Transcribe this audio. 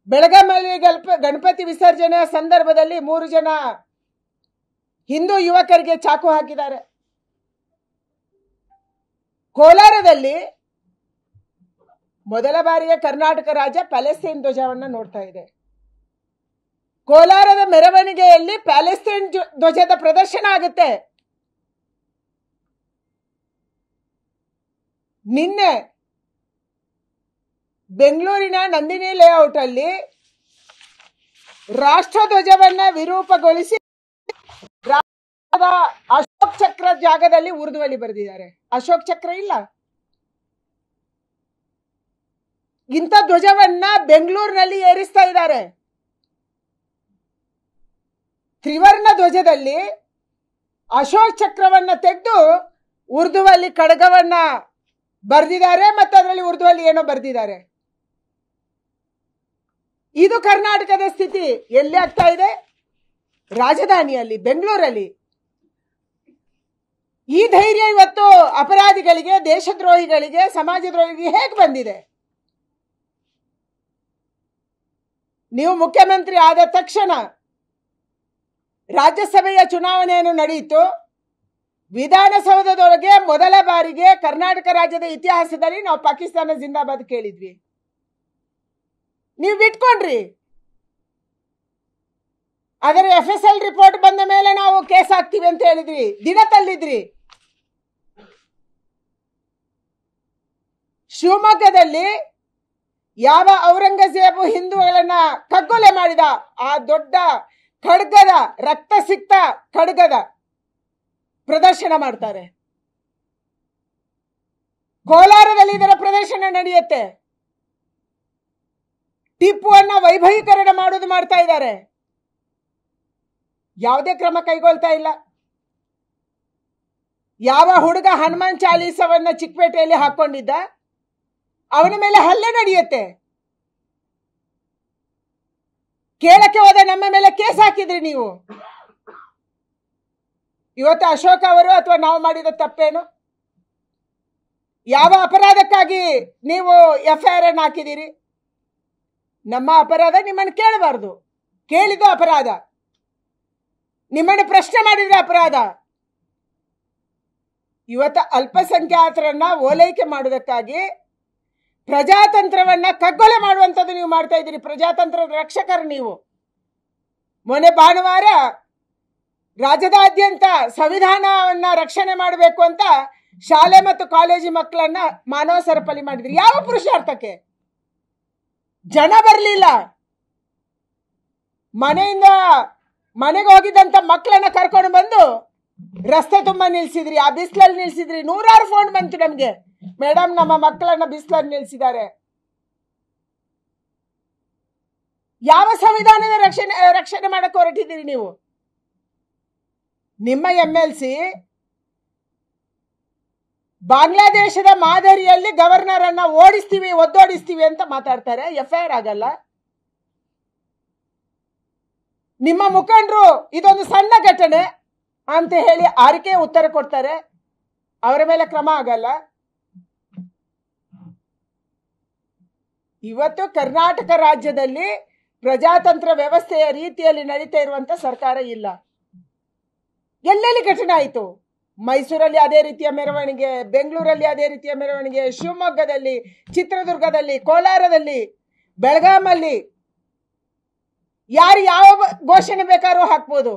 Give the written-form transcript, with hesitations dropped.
ಬೆಳಗಾವಿಯಲ್ಲಿ ಗಣಪತಿ ವಿಸರ್ಜನೆಯ ಸಂದರ್ಭದಲ್ಲಿ 3 ಜನ ಹಿಂದೂ ಯುವಕರಿಗೆ ಚಾಕು ಹಾಕಿದ್ದಾರೆ. ಕೋಲಾರದಲ್ಲಿ ಮೊದಲ ಬಾರಿಗೆ ಕರ್ನಾಟಕ ರಾಜ್ಯ ಪ್ಯಾಲೆಸ್ತೈನ್ ಧ್ವಜವನ್ನ ನೋಡ್ತಾ ಇದೆ. ಕೋಲಾರದ ಮೆರವಣಿಗೆಯಲ್ಲಿ ಪ್ಯಾಲೆಸ್ತೈನ್ ಧ್ವಜದ ಪ್ರದರ್ಶನ ಆಗುತ್ತೆ. ನಿನ್ನೆ ಬೆಂಗಳೂರಿನ ನಂದಿನಿ ಲೇಔಟ್ ಅಲ್ಲಿ ರಾಷ್ಟ್ರಧ್ವಜವನ್ನ ವಿರೂಪಗೊಳಿಸಿ ಅಶೋಕ್ ಚಕ್ರ ಜಾಗದಲ್ಲಿ ಉರ್ದುವಲ್ಲಿ ಬರೆದಿದ್ದಾರೆ. ಅಶೋಕ್ ಚಕ್ರ ಇಲ್ಲ. ಇಂಥ ಧ್ವಜವನ್ನ ಬೆಂಗಳೂರಿನಲ್ಲಿ ಏರಿಸ್ತಾ ಇದ್ದಾರೆ. ತ್ರಿವರ್ಣ ಧ್ವಜದಲ್ಲಿ ಅಶೋಕ್ ಚಕ್ರವನ್ನ ತೆಗೆದು ಉರ್ದುವಲ್ಲಿ ಖಡ್ಗವನ್ನ ಬರೆದಿದ್ದಾರೆ ಮತ್ತು ಅದರಲ್ಲಿ ಉರ್ದುವಲ್ಲಿ ಏನೋ ಬರೆದಿದ್ದಾರೆ. ಇದು ಕರ್ನಾಟಕದ ಸ್ಥಿತಿ ಎಲ್ಲಿ ಆಗ್ತಾ ಇದೆ? ರಾಜಧಾನಿಯಲ್ಲಿ, ಬೆಂಗಳೂರಲ್ಲಿ. ಈ ಧೈರ್ಯ ಇವತ್ತು ಅಪರಾಧಿಗಳಿಗೆ, ದೇಶದ್ರೋಹಿಗಳಿಗೆ, ಸಮಾಜದ್ರೋಹಿಗಳಿಗೆ ಹೇಗೆ ಬಂದಿದೆ? ನೀವು ಮುಖ್ಯಮಂತ್ರಿ ಆದ ತಕ್ಷಣ ರಾಜ್ಯಸಭೆಯ ಚುನಾವಣೆಯನ್ನು ನಡೆಯಿತು. ವಿಧಾನಸೌಧದೊಳಗೆ ಮೊದಲ ಬಾರಿಗೆ ಕರ್ನಾಟಕ ರಾಜ್ಯದ ಇತಿಹಾಸದಲ್ಲಿ ನಾವು ಪಾಕಿಸ್ತಾನ ಜಿಂದಾಬಾದ್ ಕೇಳಿದ್ವಿ. ನೀವು ಬಿಟ್ಕೊಂಡ್ರಿ. ಅದರ FSL ರಿಪೋರ್ಟ್ ಬಂದ ಮೇಲೆ ನಾವು ಕೇಸ್ ಹಾಕ್ತೀವಿ ಅಂತ ಹೇಳಿದ್ರಿ, ದಿನ ತಳ್ಳಿದ್ರಿ. ಶಿವಮೊಗ್ಗದಲ್ಲಿ ಯಾವ ಔರಂಗಜೇಬು ಹಿಂದೂಗಳನ್ನ ಕಗ್ಗೊಲೆ ಮಾಡಿದ ಆ ದೊಡ್ಡ ಖಡ್ಗದ, ರಕ್ತ ಸಿಕ್ತ ಖಡ್ಗದ ಪ್ರದರ್ಶನ ಮಾಡ್ತಾರೆ. ಕೋಲಾರದಲ್ಲಿ ಇದರ ಪ್ರದರ್ಶನ ನಡೆಯುತ್ತೆ. ಟಿಪ್ಪುವನ್ನ ವೈಭವೀಕರಣ ಮಾಡೋದು ಮಾಡ್ತಾ ಇದ್ದಾರೆ. ಯಾವುದೇ ಕ್ರಮ ಕೈಗೊಳ್ತಾ ಇಲ್ಲ. ಯಾವ ಹುಡುಗ ಹನುಮಾನ್ ಚಾಲೀಸವನ್ನ ಚಿಕ್ಕಪೇಟೆಯಲ್ಲಿ ಹಾಕೊಂಡಿದ್ದ, ಅವನ ಮೇಲೆ ಹಲ್ಲೆ ನಡೆಯುತ್ತೆ. ಕೇಳಕ್ಕೆ ಹೋದ ನಮ್ಮ ಮೇಲೆ ಕೇಸ್ ಹಾಕಿದ್ರಿ ನೀವು. ಇವತ್ತು ಅಶೋಕ್ ಅವರು ಅಥವಾ ನಾವು ಮಾಡಿದ ತಪ್ಪೇನು? ಯಾವ ಅಪರಾಧಕ್ಕಾಗಿ ನೀವು FIR ಅನ್ನು ಹಾಕಿದ್ದೀರಿ? ನಮ್ಮ ಅಪರಾಧ ನಿಮ್ಮನ್ನು ಕೇಳಬಾರ್ದು. ಕೇಳಿದ್ದು ಅಪರಾಧ. ನಿಮ್ಮನ್ನು ಪ್ರಶ್ನೆ ಮಾಡಿದ್ರೆ ಅಪರಾಧ. ಇವತ್ತು ಅಲ್ಪಸಂಖ್ಯಾತರನ್ನ ಓಲೈಕೆ ಮಾಡುವುದಕ್ಕಾಗಿ ಪ್ರಜಾತಂತ್ರವನ್ನ ಕಗ್ಗೊಲೆ ಮಾಡುವಂಥದ್ದು ನೀವು ಮಾಡ್ತಾ ಇದ್ದೀರಿ. ಪ್ರಜಾತಂತ್ರದ ರಕ್ಷಕರು ನೀವು. ಮೊನ್ನೆ ಭಾನುವಾರ ರಾಜ್ಯದಾದ್ಯಂತ ಸಂವಿಧಾನವನ್ನ ರಕ್ಷಣೆ ಮಾಡಬೇಕು ಅಂತ ಶಾಲೆ ಮತ್ತು ಕಾಲೇಜು ಮಕ್ಕಳನ್ನ ಮಾನವ ಸರಪಳಿ ಮಾಡಿದ್ರಿ. ಯಾವ ಪುರುಷಾರ್ಥಕ್ಕೆ? ಜನ ಬರಲಿಲ್ಲ. ಮನೆಯಿಂದ ಮನೆಗೆ ಹೋಗಿದ್ದಂತ ಮಕ್ಕಳನ್ನ ಕರ್ಕೊಂಡು ಬಂದು ರಸ್ತೆ ತುಂಬಾ ನಿಲ್ಸಿದ್ರಿ. ಆ ಬಿಸಿಲಲ್ಲಿ ನಿಲ್ಸಿದ್ರಿ. 100 ಫೋನ್ ಬಂತು ನಮ್ಗೆ, ಮೇಡಮ್ ನಮ್ಮ ಮಕ್ಕಳನ್ನ ಬಿಸಿಲಲ್ಲಿ ನಿಲ್ಸಿದ್ದಾರೆ. ಯಾವ ಸಂವಿಧಾನದ ರಕ್ಷಣೆ ಮಾಡಕ್ಕೆ ಹೊರಟಿದ್ದೀರಿ ನೀವು? ನಿಮ್ಮ MLC ಬಾಂಗ್ಲಾದೇಶದ ಮಾದರಿಯಲ್ಲಿ ಗವರ್ನರ್ ಅನ್ನ ಓಡಿಸ್ತೀವಿ, ಒದ್ದೋಡಿಸ್ತೀವಿ ಅಂತ ಮಾತಾಡ್ತಾರೆ. FIR ಆಗಲ್ಲ. ನಿಮ್ಮ ಮುಖಂಡರು ಇದೊಂದು ಸಣ್ಣ ಘಟನೆ ಅಂತ ಹೇಳಿ ಆರಿಕೆ ಉತ್ತರ ಕೊಡ್ತಾರೆ. ಅವರ ಮೇಲೆ ಕ್ರಮ ಆಗಲ್ಲ. ಇವತ್ತು ಕರ್ನಾಟಕ ರಾಜ್ಯದಲ್ಲಿ ಪ್ರಜಾತಂತ್ರ ವ್ಯವಸ್ಥೆಯ ರೀತಿಯಲ್ಲಿ ನಡೀತಾ ಇರುವಂತ ಸರ್ಕಾರ ಇಲ್ಲ. ಎಲ್ಲೆಲ್ಲಿ ಘಟನೆ ಆಯಿತು? ಮೈಸೂರಲ್ಲಿ ಅದೇ ರೀತಿಯ ಮೆರವಣಿಗೆ, ಬೆಂಗಳೂರಲ್ಲಿ ಅದೇ ರೀತಿಯ ಮೆರವಣಿಗೆ, ಶಿವಮೊಗ್ಗದಲ್ಲಿ, ಚಿತ್ರದುರ್ಗದಲ್ಲಿ, ಕೋಲಾರದಲ್ಲಿ, ಬೆಳಗಾಮಲ್ಲಿ. ಯಾರು ಯಾವ ಘೋಷಣೆ ಬೇಕಾದ್ರೂ ಹಾಕ್ಬೋದು.